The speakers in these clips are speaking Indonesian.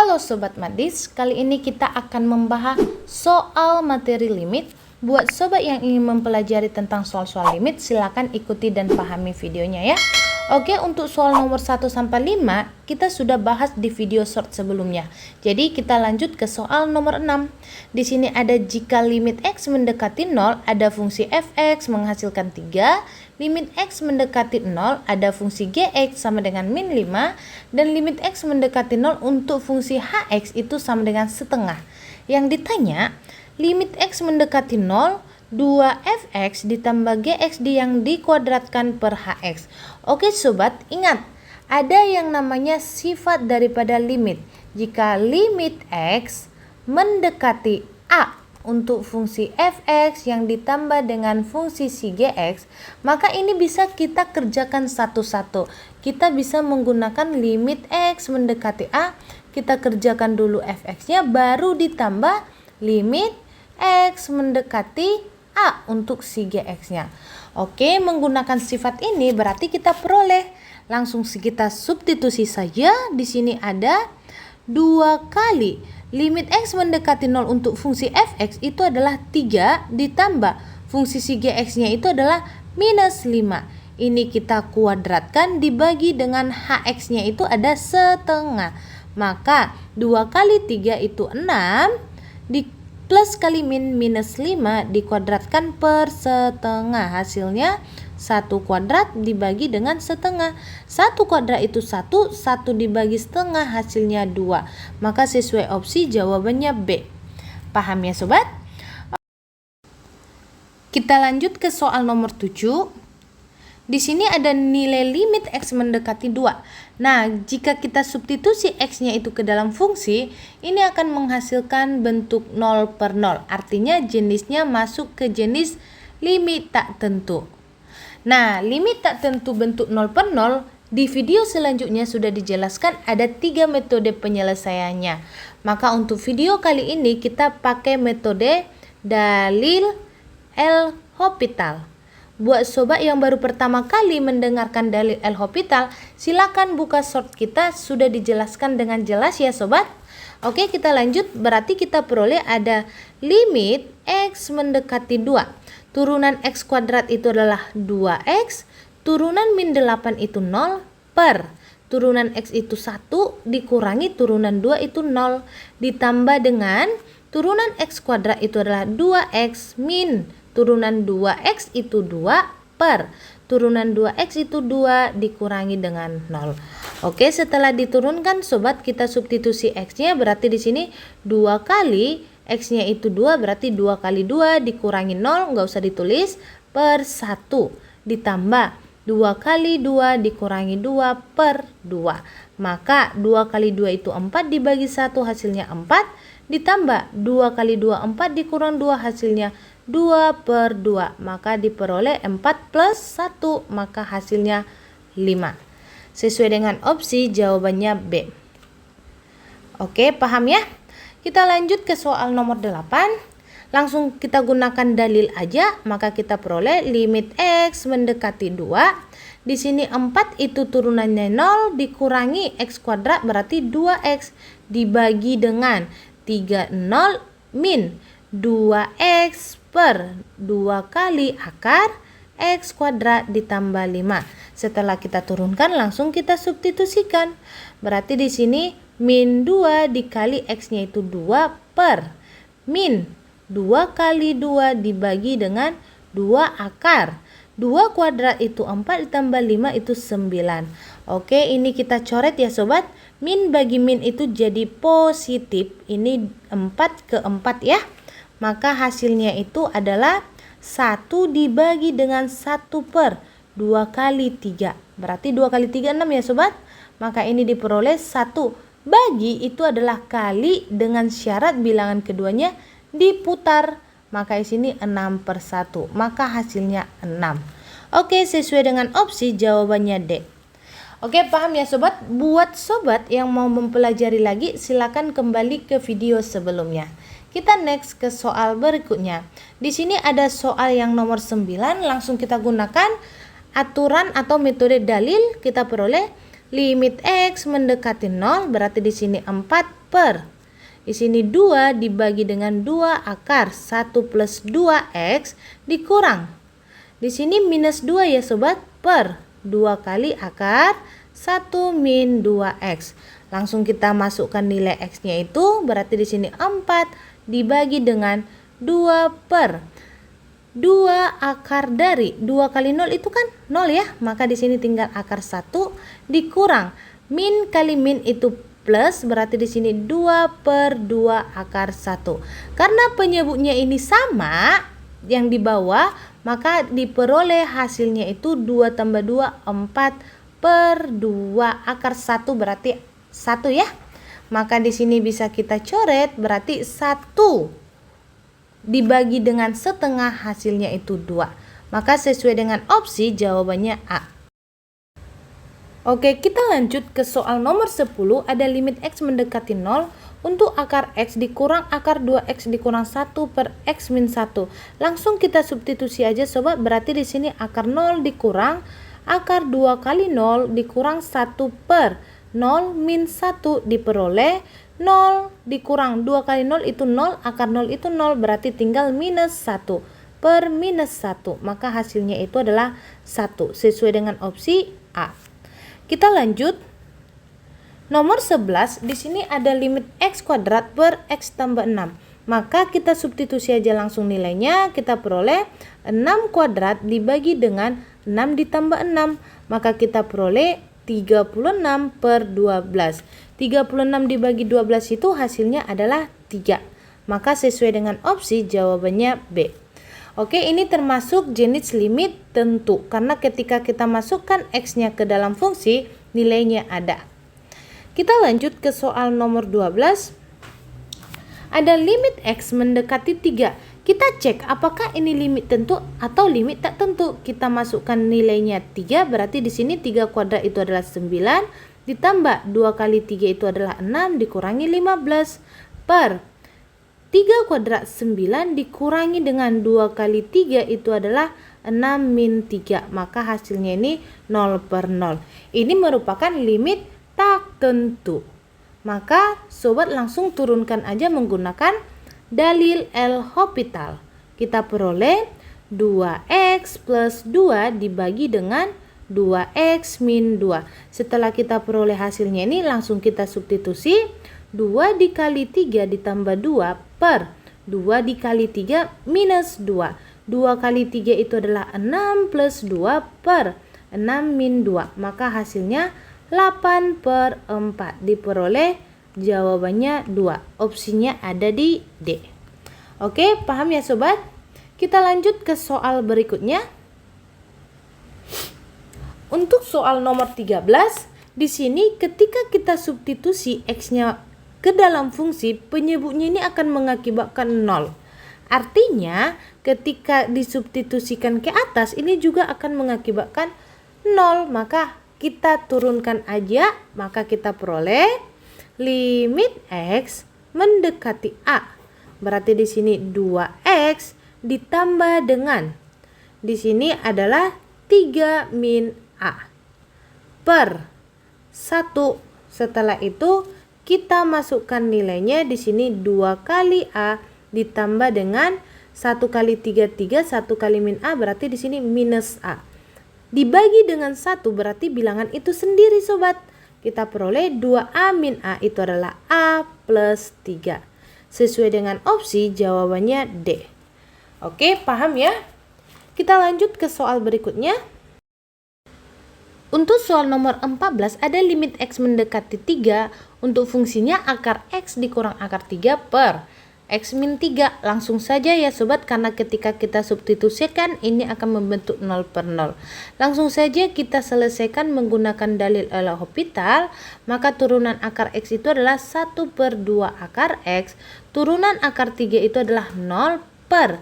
Halo Sobat Madis, kali ini kita akan membahas soal materi limit. Buat sobat yang ingin mempelajari tentang soal-soal limit, silakan ikuti dan pahami videonya ya. Oke, untuk soal nomor 1 sampai 5 kita sudah bahas di video short sebelumnya. Jadi kita lanjut ke soal nomor 6. Di sini ada jika limit x mendekati 0 ada fungsi fx menghasilkan 3, limit x mendekati 0 ada fungsi gx sama dengan min 5, dan limit x mendekati 0 untuk fungsi hx itu sama dengan setengah. Yang ditanya, limit x mendekati 0, 2fx ditambah gx yang dikuadratkan per hx. Oke sobat, ingat ada yang namanya sifat daripada limit. Jika limit x mendekati a untuk fungsi fx yang ditambah dengan fungsi si gx, maka ini bisa kita kerjakan satu-satu. Kita bisa menggunakan limit x mendekati a, kita kerjakan dulu fx-nya, baru ditambah limit x mendekati a untuk si gx-nya. Oke, menggunakan sifat ini berarti kita peroleh. Langsung kita substitusi saja. Di sini ada 2 kali limit x mendekati 0 untuk fungsi fx itu adalah 3 ditambah fungsi si gx-nya itu adalah minus 5. Ini kita kuadratkan dibagi dengan hx-nya itu ada setengah. Maka 2 kali 3 itu 6 plus kali min minus 5 dikuadratkan per setengah. Hasilnya 1 kuadrat dibagi dengan setengah. 1 kuadrat itu 1, 1 dibagi setengah hasilnya 2. Maka sesuai opsi jawabannya B. Paham ya sobat? Kita lanjut ke soal nomor 7. Di sini ada nilai limit x mendekati 2. Nah, jika kita substitusi x-nya itu ke dalam fungsi, ini akan menghasilkan bentuk 0 per 0. Artinya jenisnya masuk ke jenis limit tak tentu. Nah, limit tak tentu bentuk 0 per 0 di video selanjutnya sudah dijelaskan ada 3 metode penyelesaiannya. Maka untuk video kali ini kita pakai metode dalil L'Hopital. Buat sobat yang baru pertama kali mendengarkan dalil L'Hopital, silakan buka short kita, sudah dijelaskan dengan jelas ya sobat. Oke, kita lanjut. Berarti kita peroleh ada limit x mendekati 2. Turunan x kuadrat itu adalah 2x, turunan min 8 itu 0 per turunan x itu 1 dikurangi turunan 2 itu 0 ditambah dengan turunan x kuadrat itu adalah 2x min turunan 2x itu 2 per turunan 2x itu 2 dikurangi dengan 0. Oke, setelah diturunkan sobat, kita substitusi x-nya, berarti di sini 2 kali x-nya itu 2, berarti 2 kali 2 dikurangi 0, nggak usah ditulis, per 1 ditambah 2 kali 2 dikurangi 2 per 2. Maka 2 kali 2 itu 4 dibagi 1 hasilnya 4, ditambah 2 kali 2 4 dikurang 2 hasilnya 2 per 2, maka diperoleh 4 plus 1, maka hasilnya 5. Sesuai dengan opsi jawabannya B. Oke, paham ya? Kita lanjut ke soal nomor 8. Langsung kita gunakan dalil aja, maka kita peroleh limit x mendekati 2. Di sini 4 itu turunannya 0 dikurangi x kuadrat berarti 2x dibagi dengan 30 min 2x per 2 kali akar x kuadrat ditambah 5. Setelah kita turunkan langsung kita substitusikan. Berarti di sini min 2 dikali x-nya itu 2 per min 2 kali 2 dibagi dengan 2 akar. 2 kuadrat itu 4 ditambah 5 itu 9. Oke, ini kita coret ya sobat. Min bagi min itu jadi positif. Ini 4 ke 4 ya. Maka hasilnya itu adalah 1 dibagi dengan 1 per 2 kali 3. Berarti 2 kali 3 6 ya sobat. Maka ini diperoleh 1 bagi itu adalah kali dengan syarat bilangan keduanya diputar. Maka di sini 6 per 1. Maka hasilnya 6. Oke, sesuai dengan opsi jawabannya D. Oke, paham ya sobat? Buat sobat yang mau mempelajari lagi, silakan kembali ke video sebelumnya. Kita next ke soal berikutnya. Di sini ada soal yang nomor 9, langsung kita gunakan aturan atau metode dalil. Kita peroleh Limit X mendekati 0 berarti di sini 4 per. Di sini 2 dibagi dengan 2 akar 1 plus 2X dikurang. Di sini minus 2 ya sobat, per 2 kali akar 1 min 2X. Langsung kita masukkan nilai X-nya itu berarti di sini 4 dibagi dengan 2 per 2 akar dari 2 kali 0 itu kan 0 ya. Maka di sini tinggal akar 1 dikurang min kali min itu plus berarti di sini 2 per 2 akar 1. Karena penyebutnya ini sama yang di bawah, maka diperoleh hasilnya itu 2 tambah 2 4 per 2 akar 1 berarti 1 ya. Maka di sini bisa kita coret berarti 1 dibagi dengan setengah hasilnya itu 2. Maka sesuai dengan opsi jawabannya A. Oke, kita lanjut ke soal nomor 10. Ada limit X mendekati 0 untuk akar X dikurang akar 2X dikurang 1 per X min 1. Langsung kita substitusi aja sobat, berarti di sini akar 0 dikurang akar 2 kali 0 dikurang 1 per 0 min 1 diperoleh 0 dikurang 2 kali 0 itu 0, akar 0 itu 0 berarti tinggal minus 1 per minus 1. Maka hasilnya itu adalah 1 sesuai dengan opsi A. Kita lanjut. Nomor 11, di sini ada limit X kuadrat per X tambah 6. Maka kita substitusi aja langsung nilainya, kita peroleh 6 kuadrat dibagi dengan 6 ditambah 6. Maka kita peroleh 36 per 12. 36 dibagi 12 itu hasilnya adalah 3. Maka sesuai dengan opsi jawabannya B. Oke, ini termasuk jenis limit tentu karena ketika kita masukkan X-nya ke dalam fungsi, nilainya ada. Kita lanjut ke soal nomor 12. Ada limit X mendekati 3. Kita cek apakah ini limit tentu atau limit tak tentu. Kita masukkan nilainya 3, berarti di sini 3 kuadrat itu adalah 9 ditambah 2 kali 3 itu adalah 6 dikurangi 15 per 3 kuadrat 9 dikurangi dengan 2 kali 3 itu adalah 6 min 3. Maka hasilnya ini 0 per 0. Ini merupakan limit tak tentu. Maka sobat langsung turunkan aja menggunakan dalil L'Hopital. Kita peroleh 2X plus 2 dibagi dengan 2X min 2. Setelah kita peroleh hasilnya ini langsung kita substitusi. 2 dikali 3 ditambah 2 per 2 dikali 3 minus 2. 2 kali 3 itu adalah 6 plus 2 per 6 min 2. Maka hasilnya 8 per 4. Diperoleh jawabannya 2. Opsinya ada di D. Oke, paham ya sobat? Kita lanjut ke soal berikutnya. Untuk soal nomor 13, di sini ketika kita substitusi X-nya ke dalam fungsi, penyebutnya ini akan mengakibatkan 0. Artinya ketika disubstitusikan ke atas ini juga akan mengakibatkan 0. Maka kita turunkan aja, maka kita peroleh limit X mendekati A. Berarti di sini 2X ditambah dengan di sini adalah 3 min A per 1. Setelah itu kita masukkan nilainya di sini 2 kali A ditambah dengan 1 kali 3 3, 1 kali min A berarti di sini minus A. Dibagi dengan 1 berarti bilangan itu sendiri sobat. Kita peroleh 2A min A itu adalah A plus 3. Sesuai dengan opsi jawabannya D. Oke, paham ya? Kita lanjut ke soal berikutnya. Untuk soal nomor 14 ada limit X mendekati 3 untuk fungsinya akar X dikurang akar 3 per X min 3. Langsung saja ya sobat, karena ketika kita substitusikan ini akan membentuk 0 per 0. Langsung saja kita selesaikan menggunakan dalil L'Hopital. Maka turunan akar X itu adalah 1 per 2 akar X. Turunan akar 3 itu adalah 0 per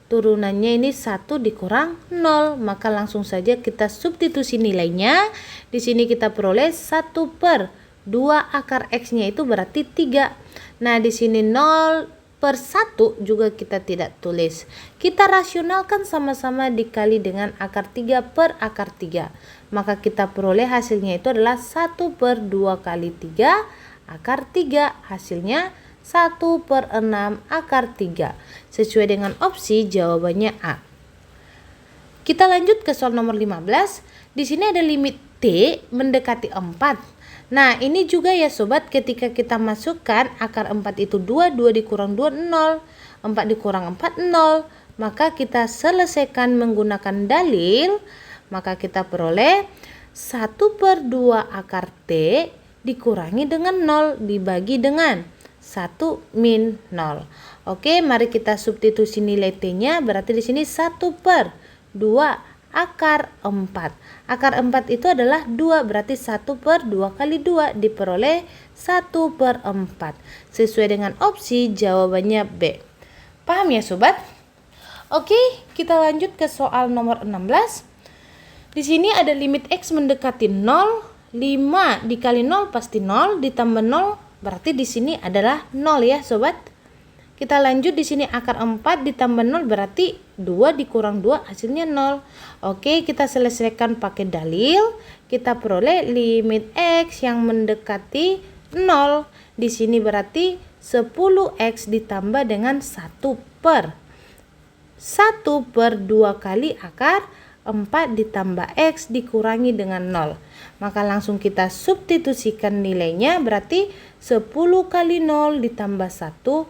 turunannya ini 1 dikurang 0. Maka langsung saja kita substitusi nilainya. Di sini kita peroleh 1 per 2 akar X-nya itu berarti 3. Nah, di sini 0 per 1 juga kita tidak tulis. Kita rasionalkan sama-sama dikali dengan akar 3 per akar 3. Maka kita peroleh hasilnya itu adalah 1 per 2 kali 3 akar 3. Hasilnya 1 per 6 akar 3. Sesuai dengan opsi, jawabannya A. Kita lanjut ke soal nomor 15. Di sini ada limit T mendekati 4. Nah, ini juga ya sobat, ketika kita masukkan akar 4 itu 2, 2 dikurang 2, 0. 4 dikurang 4, 0. Maka kita selesaikan menggunakan dalil. Maka kita peroleh 1 per 2 akar T dikurangi dengan 0 dibagi dengan 1 min 0. Oke, mari kita substitusi nilai T-nya. Berarti di sini 1 per 2 akar 4. Akar 4 itu adalah 2, berarti 1 per 2 kali 2 diperoleh 1 per 4. Sesuai dengan opsi, jawabannya B. Paham ya sobat? Oke, kita lanjut ke soal nomor 16. Di sini ada limit X mendekati 0, 5 dikali 0 pasti 0, ditambah 0, berarti di sini adalah 0 ya sobat. Kita lanjut, di sini akar 4 ditambah 0 berarti 2 dikurang 2 hasilnya 0. Oke, kita selesaikan pakai dalil. Kita peroleh limit X yang mendekati 0. Di sini berarti 10X ditambah dengan 1 per 2 kali akar 4 ditambah X dikurangi dengan 0. Maka langsung kita substitusikan nilainya, berarti 10 kali 0 ditambah 1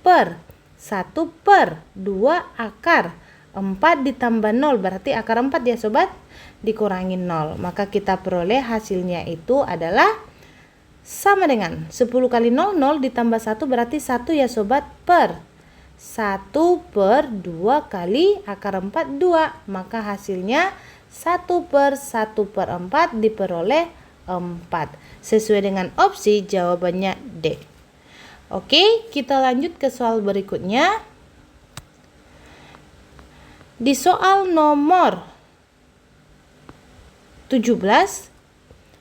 per 1 per 2 akar 4 ditambah 0, berarti akar 4 ya sobat, dikurangi 0. Maka kita peroleh hasilnya itu adalah sama dengan 10 kali 0, 0 ditambah 1 berarti 1 ya sobat, per 1 per 2 kali akar 4, 2. Maka hasilnya 1 per 1 per 4 diperoleh 4. Sesuai dengan opsi, jawabannya D. Oke, kita lanjut ke soal berikutnya. Di soal nomor 17,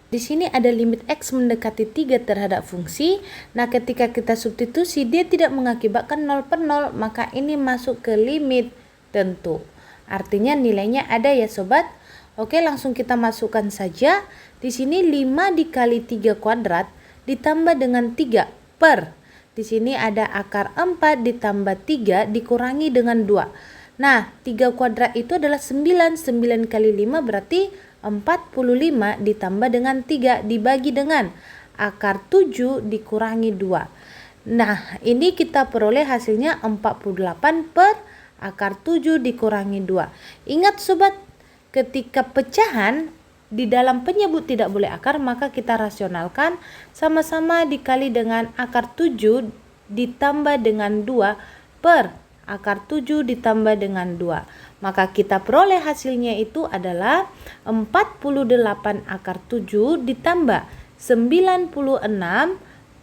di sini ada limit X mendekati 3 terhadap fungsi. Nah, ketika kita substitusi, dia tidak mengakibatkan 0 per 0, maka ini masuk ke limit tentu. Artinya nilainya ada ya sobat. Oke, langsung kita masukkan saja. Di sini 5 dikali 3 kuadrat ditambah dengan 3 per. Di sini ada akar 4 ditambah 3 dikurangi dengan 2. Nah, 3 kuadrat itu adalah 9. 9 kali 5 berarti 45 ditambah dengan 3 dibagi dengan akar 7 dikurangi 2. Nah, ini kita peroleh hasilnya 48 per akar 7 dikurangi 2. Ingat sobat, ketika pecahan di dalam penyebut tidak boleh akar, maka kita rasionalkan sama-sama dikali dengan akar 7 ditambah dengan 2 per akar 7 ditambah dengan 2. Maka kita peroleh hasilnya itu adalah 48 akar 7 ditambah 96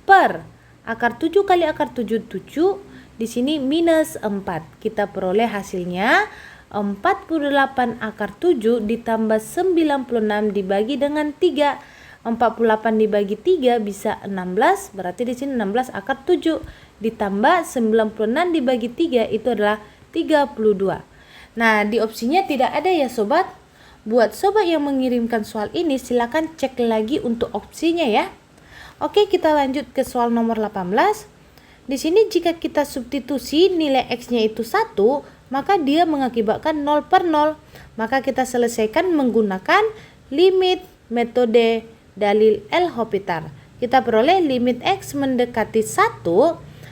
per akar 7 kali akar 7, 7. Di sini minus 4. Kita peroleh hasilnya 48 akar 7 ditambah 96 dibagi dengan 3. 48 dibagi 3 bisa 16, berarti di sini 16 akar 7 ditambah 96 dibagi 3 itu adalah 32. Nah, di opsinya tidak ada ya sobat. Buat sobat yang mengirimkan soal ini silakan cek lagi untuk opsinya ya. Oke, kita lanjut ke soal nomor 18. Di sini jika kita substitusi nilai X-nya itu 1, maka dia mengakibatkan 0 per 0. Maka kita selesaikan menggunakan limit metode dalil L'Hopital. Kita peroleh limit X mendekati 1,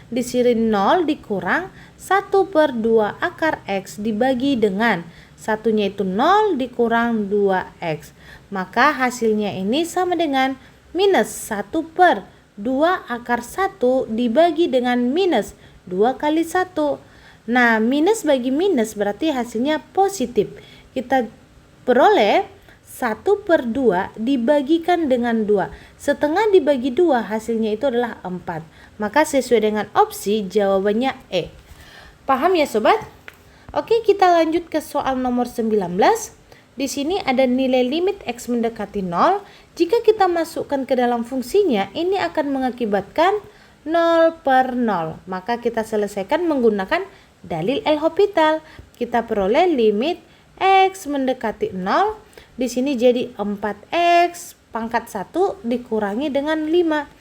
di sini 0 dikurang 1 per 2 akar X dibagi dengan satunya itu 0 dikurang 2X. Maka hasilnya ini sama dengan minus 1 per 2 akar 1 dibagi dengan minus 2 kali 1. Nah, minus bagi minus berarti hasilnya positif. Kita peroleh 1 per 2 dibagikan dengan 2. Setengah dibagi 2 hasilnya itu adalah 4. Maka sesuai dengan opsi jawabannya E. Paham ya sobat? Oke, kita lanjut ke soal nomor 19. Di sini ada nilai limit X mendekati 0. Jika kita masukkan ke dalam fungsinya, ini akan mengakibatkan 0 per 0. Maka kita selesaikan menggunakan dalil L'Hopital. Kita peroleh limit X mendekati 0. Di sini jadi 4X pangkat 1 dikurangi dengan 5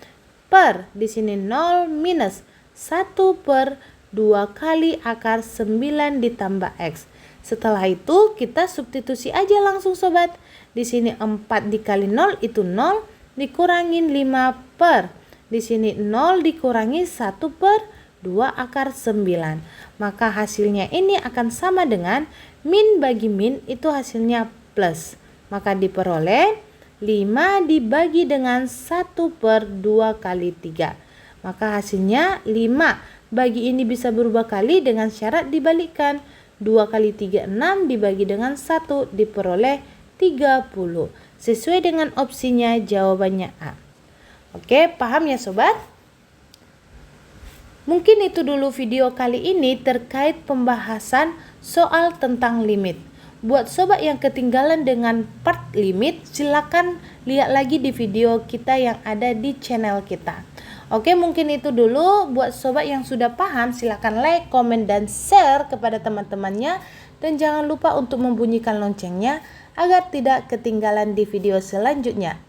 per, di sini 0 minus 1 per 2 kali akar 9 ditambah X. Setelah itu kita substitusi aja langsung sobat. Di sini 4 dikali 0 itu 0 dikurangin 5 per. Di sini 0 dikurangi 1 per 2 akar 9. Maka hasilnya ini akan sama dengan min bagi min itu hasilnya plus. Maka diperoleh 5 dibagi dengan 1 per 2 kali 3. Maka hasilnya 5. Bagi ini bisa berubah kali dengan syarat dibalikkan. 2 kali 3, 6 dibagi dengan 1 diperoleh 30. Sesuai dengan opsinya jawabannya A. Oke, paham ya sobat? Mungkin itu dulu video kali ini terkait pembahasan soal tentang limit. Buat sobat yang ketinggalan dengan part limit, silakan lihat lagi di video kita yang ada di channel kita. Oke, mungkin itu dulu. Buat sobat yang sudah paham, silakan like, komen, dan share kepada teman-temannya. Dan jangan lupa untuk membunyikan loncengnya agar tidak ketinggalan di video selanjutnya.